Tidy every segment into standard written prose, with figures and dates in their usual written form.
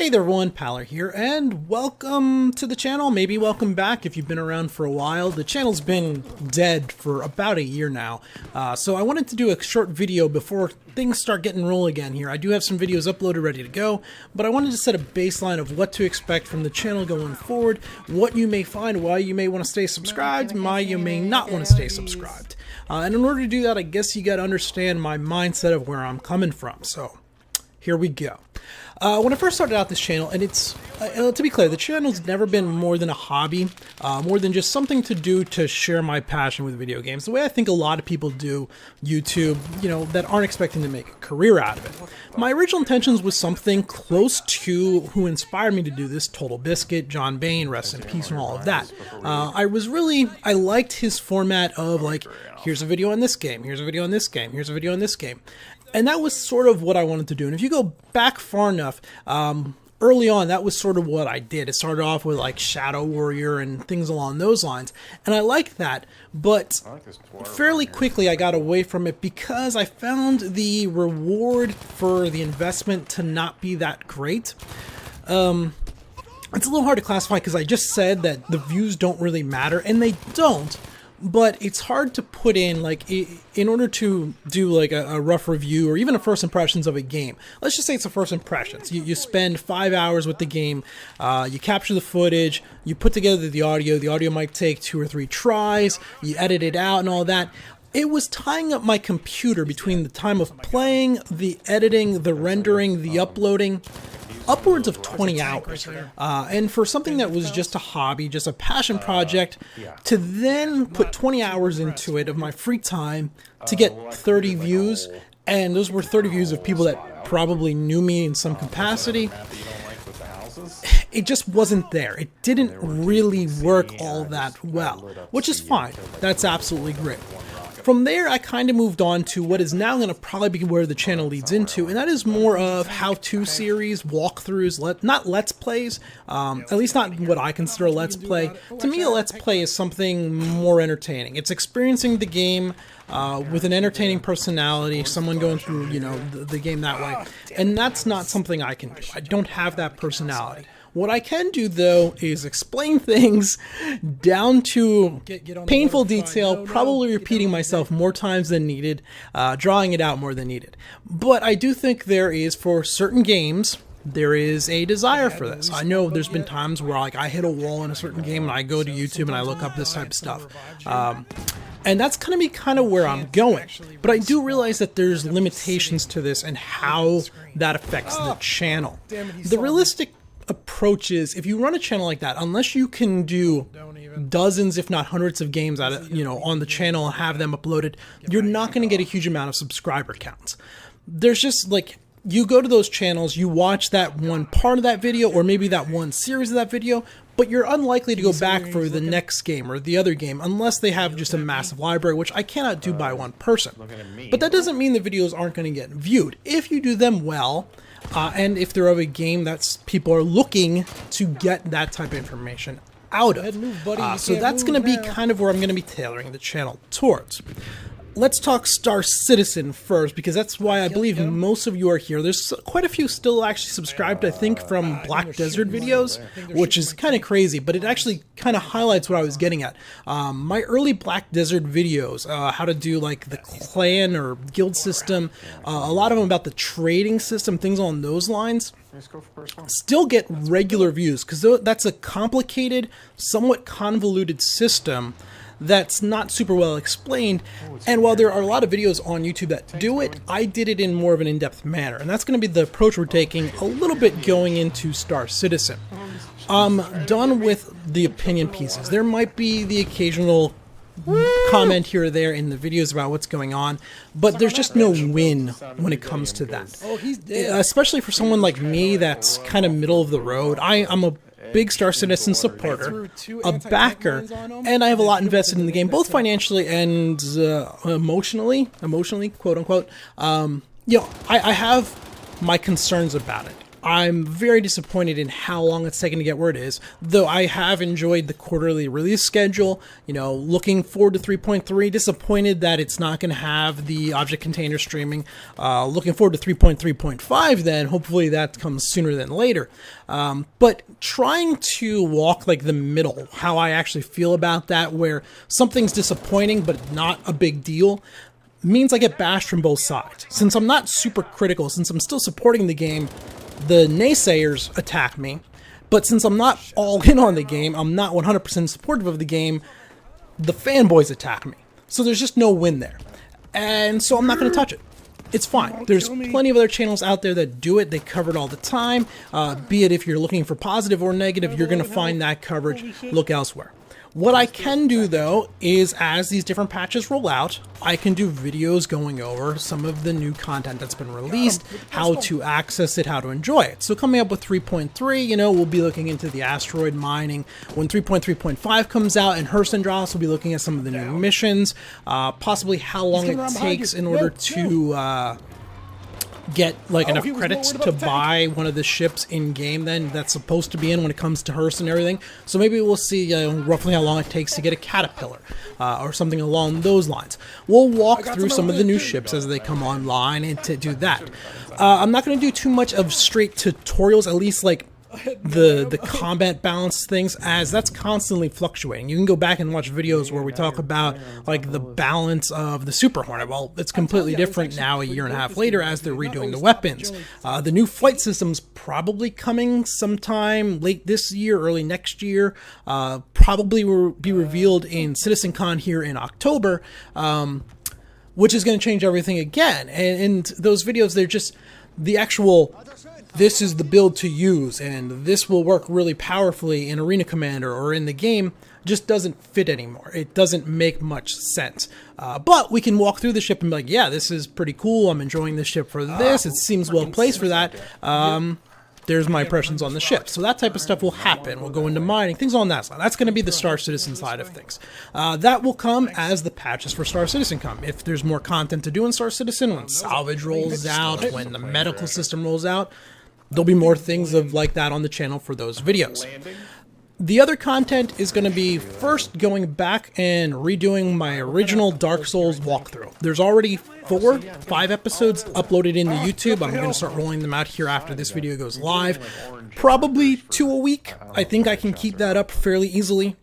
Hey there everyone, Paller here, and welcome to the channel. Maybe welcome back if you've been around for a while. The channel's been dead for about a year now, so I wanted to do a short video before things start getting rolling again here. I do have some videos uploaded ready to go, but I wanted to set a baseline of what to expect from the channel going forward, what you may find, why you may want to stay subscribed, and why you may not want to stay subscribed. And in order to do that, I guess you got to understand my mindset of where I'm coming from, so here we go. When I first started out this channel, and it's, to be clear, the channel's never been more than a hobby, more than just something to do to share my passion with video games, the way I think a lot of people do YouTube, you know, that aren't expecting to make a career out of it. My original intentions was something close to who inspired me to do this, Total Biscuit, John Bain, rest in peace, and all of that. I liked his format of like, here's a video on this game, here's a video on this game, here's a video on this game. And that was sort of what I wanted to do. And if you go back far enough, early on, that was sort of what I did. It started off with like Shadow Warrior and things along those lines. And I liked that, but fairly quickly I got away from it because I found the reward for the investment to not be that great. It's a little hard to classify because I just said that the views don't really matter, and they don't. But it's hard to put in, like, in order to do like a rough review or even a first impressions of a game. Let's just say it's a first impressions. You spend 5 hours with the game, you capture the footage, you put together the audio might take 2 or 3 tries, you edit it out and all that. It was tying up my computer between the time of playing, the editing, the rendering, the uploading, upwards of 20 hours. And for something that was just a hobby, just a passion project, to then put 20 hours into it of my free time to get 30 views, and those were 30 views of people that probably knew me in some capacity, it just wasn't there. It didn't really work all that well, which is fine. That's absolutely great. From there, I kind of moved on to what is now going to probably be where the channel leads into, and that is more of how-to series, walkthroughs, not Let's Plays, at least not what I consider a Let's Play. To me, a Let's Play is something more entertaining. It's experiencing the game with an entertaining personality, someone going through, you know, the game that way, and that's not something I can do. I don't have that personality. What I can do, though, is explain things down to painful detail, probably repeating myself more times than needed, drawing it out more than needed. But I do think there is, for certain games, there is a desire for this. I know there's been times where like I hit a wall in a certain game and I go to YouTube and I look up this type of stuff. And that's going to be kind of where I'm going. But I do realize that there's limitations to this and how that affects the channel. The realistic approach is, if you run a channel like that, unless you can do dozens if not hundreds of games out of, you know, on the channel and have them uploaded, you're not going to get a huge amount of subscriber counts. There's just like, you go to those channels, you watch that one part of that video or maybe that one series of that video, but you're unlikely to go back for the next game or the other game unless they have just a massive library, which I cannot do by one person. But that doesn't mean the videos aren't going to get viewed. If you do them well, and if they're of a game that people are looking to get that type of information out of. So that's going to be kind of where I'm going to be tailoring the channel towards. Let's talk Star Citizen first, because that's why I believe most of you are here. There's quite a few still actually subscribed, I think, from Black Desert videos, which is kind of crazy, but it actually kind of highlights what I was getting at. My early Black Desert videos, how to do like the clan or guild system, a lot of them about the trading system, things along those lines, still get regular views, because that's a complicated, somewhat convoluted system that's not super well explained, and while there are a lot of videos on YouTube that do it, I did it in more of an in-depth manner, and that's going to be the approach we're taking a little bit going into Star Citizen. I'm done with the opinion pieces. There might be the occasional comment here or there in the videos about what's going on, but there's just no win when it comes to that. Especially for someone like me that's kind of middle of the road. I'm a big Star Citizen supporter, a backer, and I have a lot invested in the game, both financially and emotionally, quote unquote. You know, I have my concerns about it. I'm very disappointed in how long it's taken to get where it is, though I have enjoyed the quarterly release schedule. You know, looking forward to 3.3, disappointed that it's not going to have the object container streaming. Looking forward to 3.3.5 then, hopefully that comes sooner than later. But trying to walk like the middle, how I actually feel about that, where something's disappointing but not a big deal, means I get bashed from both sides. Since I'm not super critical, since I'm still supporting the game, the naysayers attack me, but since I'm not all in on the game, I'm not 100% supportive of the game, the fanboys attack me. So there's just no win there. And so I'm not going to touch it. It's fine. There's plenty of other channels out there that do it. They cover it all the time. Be it if you're looking for positive or negative, you're going to find that coverage. Look elsewhere. What I can do, though, is as these different patches roll out, I can do videos going over some of the new content that's been released, how to access it, how to enjoy it. So coming up with 3.3, you know, we'll be looking into the asteroid mining. When 3.3.5 comes out and Hurston drops, we'll be looking at some of the new missions, possibly how long it takes in order to get like enough credits to buy one of the ships in game then that's supposed to be in when it comes to Hurston and everything. So maybe we'll see roughly how long it takes to get a Caterpillar or something along those lines. We'll walk through some of the new ships as they come online and to do that. I'm not going to do too much of straight tutorials, at least like the combat balance things, as that's constantly fluctuating. You can go back and watch videos where we talk about like the balance of the Super Hornet. Well, it's completely different now a year and a half later as they're redoing the weapons. The new flight system's probably coming sometime late this year, early next year. Probably will be revealed in CitizenCon here in October, which is going to change everything again. And those videos, they're just the actual, this is the build to use, and this will work really powerfully in Arena Commander or in the game, just doesn't fit anymore. It doesn't make much sense. But we can walk through the ship and be like, yeah, this is pretty cool. I'm enjoying this ship for this. It seems well placed for that. There's my impressions on the ship. So that type of stuff will happen. We'll go into mining, things on that side. That's going to be the Star Citizen side of things. That will come as the patches for Star Citizen come. If there's more content to do in Star Citizen, when salvage rolls out, when the medical system rolls out, there'll be more things of like that on the channel for those videos. The other content is going to be first going back and redoing my original Dark Souls walkthrough. There's already 5 episodes uploaded into YouTube. I'm going to start rolling them out here after this video goes live. Probably 2 a week. I think I can keep that up fairly easily.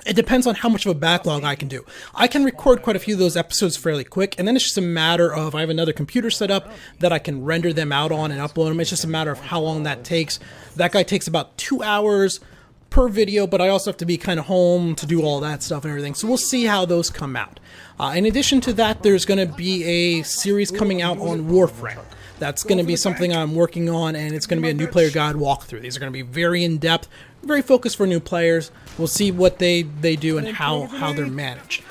It depends on how much of a backlog I can do. I can record quite a few of those episodes fairly quick, and then it's just a matter of, I have another computer set up that I can render them out on and upload them. It's just a matter of how long that takes. That guy takes about 2 hours per video, but I also have to be kind of home to do all that stuff and everything. So we'll see how those come out. In addition to that, there's going to be a series coming out on Warframe. That's going to be something I'm working on, and it's going to be a new player guide walkthrough. These are going to be very in-depth, very focused for new players. We'll see what they do and how they're managed.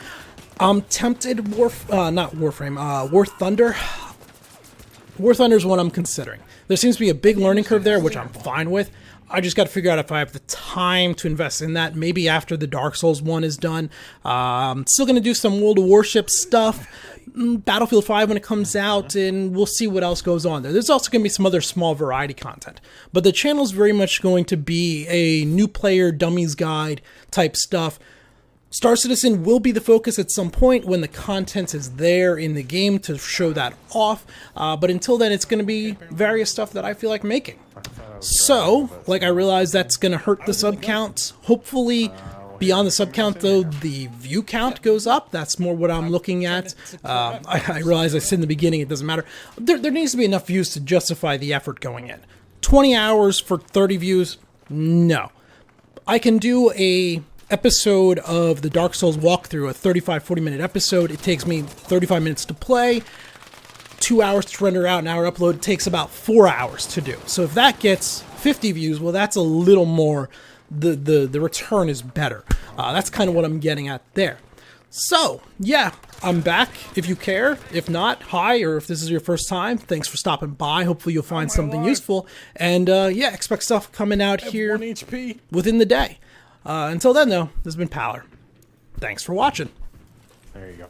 I'm tempted, War Thunder. War Thunder is one I'm considering. There seems to be a big learning curve there, which I'm fine with. I just got to figure out if I have the time to invest in that, maybe after the Dark Souls one is done. I'm still going to do some World of Warships stuff, Battlefield 5 when it comes out, and we'll see what else goes on there. There's also going to be some other small variety content. But the channel is very much going to be a new player dummies guide type stuff. Star Citizen will be the focus at some point when the content is there in the game to show that off. But until then, it's going to be various stuff that I feel like making. So, like, I realize that's going to hurt the sub counts. Hopefully, beyond the sub count, though, the view count goes up. That's more what I'm looking at. I realize I said in the beginning it doesn't matter. There needs to be enough views to justify the effort going in. 20 hours for 30 views? No. I can do a episode of the Dark Souls walkthrough, a 35-40 minute episode. It takes me 35 minutes to play, 2 hours to render out, an hour upload. It takes about 4 hours to do. So if that gets 50 views, well, that's a little more, the return is better. That's kind of what I'm getting at there. So, yeah, I'm back. If you care, if not, hi, or if this is your first time, thanks for stopping by. Hopefully you'll find something useful. And yeah, expect stuff coming out here within the day. Until then, though, this has been Paller. Thanks for watching. There you go.